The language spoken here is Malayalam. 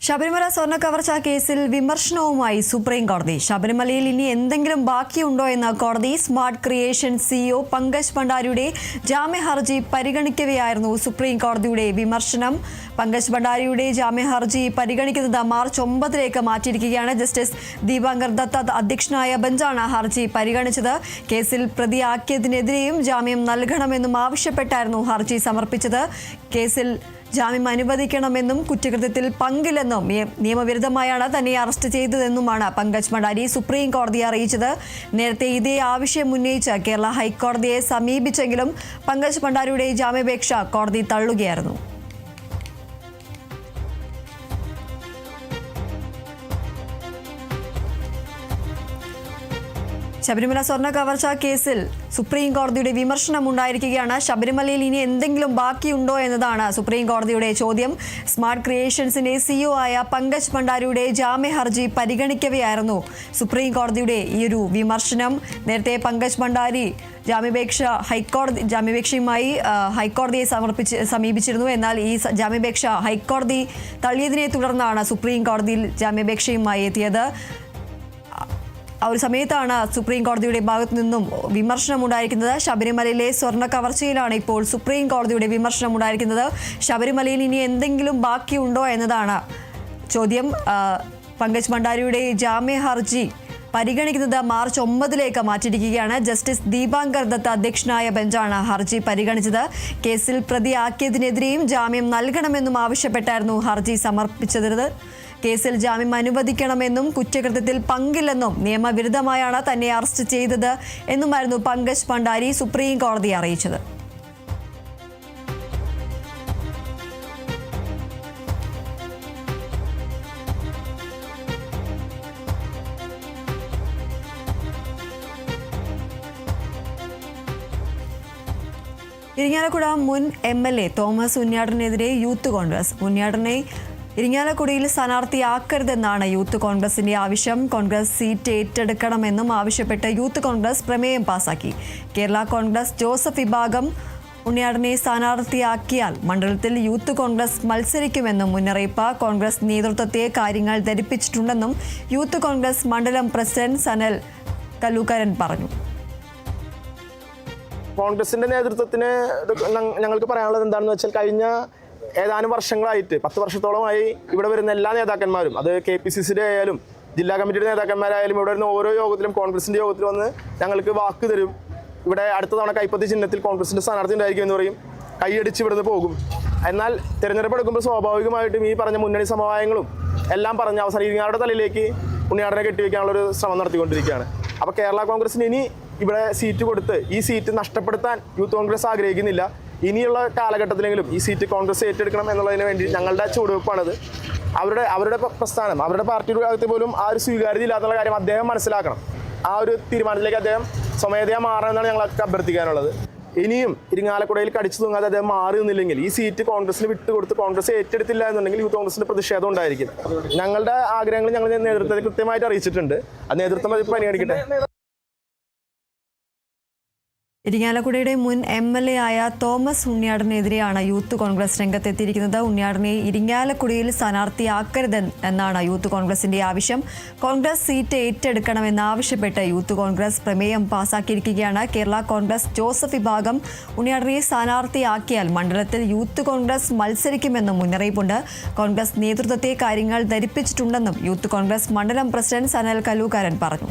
ശബരിമല സ്വർണ്ണ കവർച്ചാ കേസിൽ വിമർശനവുമായി സുപ്രീം കോടതി. ശബരിമലയിൽ ഇനി എന്തെങ്കിലും ബാക്കിയുണ്ടോ എന്ന കോടതി സ്മാർട്ട് ക്രിയേഷൻ സിഇഒ പങ്കജ് ഭണ്ഡാരിയുടെ ജാമ്യ ഹർജി പരിഗണിക്കവെയായിരുന്നു സുപ്രീം കോടതിയുടെ വിമർശനം. പങ്കജ് ഭണ്ഡാരിയുടെ ജാമ്യ ഹർജി പരിഗണിക്കുന്നത് മാർച്ച് 9 മാറ്റിയിരിക്കുകയാണ്. ജസ്റ്റിസ് ദീപാങ്കർ ദത്ത അധ്യക്ഷനായ ബെഞ്ചാണ് ഹർജി പരിഗണിച്ചത്. കേസിൽ പ്രതിയാക്കിയതിനെതിരെയും ജാമ്യം നൽകണമെന്നും ആവശ്യപ്പെട്ടായിരുന്നു ഹർജി സമർപ്പിച്ചത്. കേസിൽ ജാമ്യം അനുവദിക്കണമെന്നും കുറ്റകൃത്യത്തിൽ പങ്കില്ലെന്നും നിയമവിരുദ്ധമായാണ് തന്നെ അറസ്റ്റ് ചെയ്തതെന്നുമാണ് പങ്കജ് ഭണ്ഡാരി സുപ്രീം കോടതിയെ അറിയിച്ചത്. നേരത്തെ ഇതേ ആവശ്യം ഉന്നയിച്ച് കേരള ഹൈക്കോടതിയെ സമീപിച്ചെങ്കിലും പങ്കജ് ഭണ്ഡാരിയുടെ ജാമ്യാപേക്ഷ കോടതി തള്ളുകയായിരുന്നു. ശബരിമല സ്വർണ്ണ കവർച്ചാ കേസിൽ സുപ്രീം കോടതിയുടെ വിമർശനം ഉണ്ടായിരിക്കുകയാണ്. ശബരിമലയിൽ ഇനി എന്തെങ്കിലും ബാക്കിയുണ്ടോ എന്നതാണ് സുപ്രീം കോടതിയുടെ ചോദ്യം. സ്മാർട്ട് ക്രിയേഷൻസിന്റെ സിഇഒ ആയ പങ്കജ് ഭണ്ഡാരിയുടെ ജാമ്യ ഹർജി പരിഗണിക്കവെയായിരുന്നു സുപ്രീം കോടതിയുടെ ഈ ഒരു വിമർശനം. നേരത്തെ പങ്കജ് ഭണ്ഡാരി ജാമ്യാപേക്ഷയുമായി ഹൈക്കോടതിയെ സമീപിച്ചിരുന്നു. എന്നാൽ ഈ ജാമ്യാപേക്ഷ ഹൈക്കോടതി തള്ളിയതിനെ തുടർന്നാണ് സുപ്രീം കോടതിയിൽ ജാമ്യാപേക്ഷയുമായി എത്തിയത്. ആ ഒരു സമയത്താണ് സുപ്രീം കോടതിയുടെ ഭാഗത്തു നിന്നും വിമർശനം ഉണ്ടായിരിക്കുന്നത്. ശബരിമലയിലെ സ്വർണ്ണ കവർച്ചയിലാണ് ഇപ്പോൾ സുപ്രീം കോടതിയുടെ വിമർശനം ഉണ്ടായിരിക്കുന്നത്. ശബരിമലയിൽ ഇനി എന്തെങ്കിലും ബാക്കിയുണ്ടോ എന്നതാണ് ചോദ്യം. പങ്കജ് ഭണ്ഡാരിയുടെ ജാമ്യ ഹർജി പരിഗണിക്കുന്നത് മാർച്ച് 9 മാറ്റിയിരിക്കുകയാണ്. ജസ്റ്റിസ് ദീപാങ്കർ ദത്ത അധ്യക്ഷനായ ബെഞ്ചാണ് ഹർജി പരിഗണിച്ചത്. കേസിൽ പ്രതിയാക്കിയതിനെതിരെയും ജാമ്യം നൽകണമെന്നും ആവശ്യപ്പെട്ടായിരുന്നു ഹർജി സമർപ്പിച്ചത്. കേസിൽ ജാമ്യം അനുവദിക്കണമെന്നും കുറ്റകൃത്യത്തിൽ പങ്കില്ലെന്നും നിയമവിരുദ്ധമായാണ് തന്നെ അറസ്റ്റ് ചെയ്തത് എന്നുമായിരുന്നു പങ്കജ് ഭണ്ഡാരി സുപ്രീം കോടതിയെ അറിയിച്ചത്. ഇരിങ്ങാലക്കുട മുൻ MLA തോമസ് ഉണ്ണിയാടനെതിരെ യൂത്ത് കോൺഗ്രസ്. ഉണ്ണിയാടനെ ഇരിങ്ങാലക്കുടയിൽ സ്ഥാനാർത്ഥിയാക്കരുതെന്നാണ് യൂത്ത് കോൺഗ്രസിന്റെ ആവശ്യം. കോൺഗ്രസ് സീറ്റ് ഏറ്റെടുക്കണമെന്നും ആവശ്യപ്പെട്ട് യൂത്ത് കോൺഗ്രസ് പ്രമേയം പാസാക്കി. കേരള കോൺഗ്രസ് ജോസഫ് വിഭാഗം ഉണ്ണിയാടനെ സ്ഥാനാർത്ഥിയാക്കിയാൽ മണ്ഡലത്തിൽ യൂത്ത് കോൺഗ്രസ് മത്സരിക്കുമെന്നും മുന്നറിയിപ്പ്. കോൺഗ്രസ് നേതൃത്വത്തെ കാര്യങ്ങൾ ധരിപ്പിച്ചിട്ടുണ്ടെന്നും യൂത്ത് കോൺഗ്രസ് മണ്ഡലം പ്രസിഡന്റ് സനൽ കല്ലൂക്കരൻ പറഞ്ഞു. കോൺഗ്രസിന്റെ നേതൃത്വത്തിന് ഞങ്ങൾക്ക് പറയാനുള്ളത് എന്താണെന്ന് വെച്ചാൽ, കഴിഞ്ഞ ഏതാനും വർഷങ്ങളായിട്ട് 10 വർഷത്തോളമായി ഇവിടെ വരുന്ന എല്ലാ നേതാക്കന്മാരും, അത് KPCCയുടെ ആയാലും ജില്ലാ കമ്മിറ്റിയുടെ നേതാക്കന്മാരായാലും, ഇവിടെ വരുന്ന ഓരോ യോഗത്തിലും കോൺഗ്രസിന്റെ യോഗത്തിൽ വന്ന് ഞങ്ങൾക്ക് വാക്ക് തരും. ഇവിടെ അടുത്ത തവണ കൈപ്പത്തി ചിഹ്നത്തിൽ കോൺഗ്രസിന്റെ സ്ഥാനാർത്ഥി ഉണ്ടായിരിക്കും എന്ന് പറയും. കൈയടിച്ച് ഇവിടുന്ന് പോകും. എന്നാൽ തിരഞ്ഞെടുപ്പ് എടുക്കുമ്പോൾ സ്വാഭാവികമായിട്ടും ഈ പറഞ്ഞ മുന്നണി സമവായങ്ങളും എല്ലാം പറഞ്ഞ് അവസാനം ഇരിങ്ങാലക്കുട തലയിലേക്ക് ഉണ്ണിയാടനെ കെട്ടിവെക്കാനുള്ളൊരു ശ്രമം നടത്തിക്കൊണ്ടിരിക്കുകയാണ്. അപ്പോൾ കേരള കോൺഗ്രസിന് ഇനി ഇവിടെ സീറ്റ് കൊടുത്ത് ഈ സീറ്റ് നഷ്ടപ്പെടുത്താൻ യൂത്ത് കോൺഗ്രസ് ആഗ്രഹിക്കുന്നില്ല. ഇനിയുള്ള കാലഘട്ടത്തിലെങ്കിലും ഈ സീറ്റ് കോൺഗ്രസ് ഏറ്റെടുക്കണം എന്നുള്ളതിന് വേണ്ടി ഞങ്ങളുടെ ചുവടുവെപ്പാണത്. അവരുടെ പ്രസ്ഥാനം, അവരുടെ പാർട്ടിയുടെ ഭാഗത്ത് പോലും ആ ഒരു സ്വീകാര്യത ഇല്ലാത്തുള്ള കാര്യം അദ്ദേഹം മനസ്സിലാക്കണം. ആ ഒരു തീരുമാനത്തിലേക്ക് അദ്ദേഹം സ്വമേധയാ മാറണമെന്നാണ് ഞങ്ങൾക്ക് അഭ്യർത്ഥിക്കാനുള്ളത്. ഇനിയും ഇരിങ്ങാലക്കുടയിൽ കടിച്ചു തൂങ്ങാതെ അദ്ദേഹം മാറി നിന്നില്ലെങ്കിൽ, ഈ സീറ്റ് കോൺഗ്രസിന് വിട്ടുകൊടുത്ത് കോൺഗ്രസ് ഏറ്റെടുത്തില്ല എന്നുണ്ടെങ്കിൽ യൂത്ത് കോൺഗ്രസിന്റെ പ്രതിഷേധം ഉണ്ടായിരിക്കും. ഞങ്ങളുടെ ആഗ്രഹങ്ങൾ ഞങ്ങൾ നേതൃത്വത്തെ കൃത്യമായിട്ട് അറിയിച്ചിട്ടുണ്ട്. അത് നേതൃത്വം അത് പരിഗണിക്കട്ടെ. ഇരിങ്ങാലക്കുടയുടെ മുൻ MLA ആയ തോമസ് ഉണ്ണിയാടനെതിരെയാണ് യൂത്ത് കോൺഗ്രസ് രംഗത്തെത്തിയിരിക്കുന്നത്. ഉണ്ണിയാടനെ ഇരിങ്ങാലക്കുടയിൽ സ്ഥാനാർത്ഥിയാക്കരുത് എന്നാണ് യൂത്ത് കോൺഗ്രസിന്റെ ആവശ്യം. കോൺഗ്രസ് സീറ്റ് ഏറ്റെടുക്കണമെന്നാവശ്യപ്പെട്ട് യൂത്ത് കോൺഗ്രസ് പ്രമേയം പാസാക്കിയിരിക്കുകയാണ്. കേരള കോൺഗ്രസ് ജോസഫ് വിഭാഗം ഉണ്ണിയാടനെ സ്ഥാനാർത്ഥിയാക്കിയാൽ മണ്ഡലത്തിൽ യൂത്ത് കോൺഗ്രസ് മത്സരിക്കുമെന്നും മുന്നറിയിപ്പുണ്ട്. കോൺഗ്രസ് നേതൃത്വത്തെ കാര്യങ്ങൾ ധരിപ്പിച്ചിട്ടുണ്ടെന്നും യൂത്ത് കോൺഗ്രസ് മണ്ഡലം പ്രസിഡന്റ് സനൽ കല്ലൂക്കരൻ പറഞ്ഞു.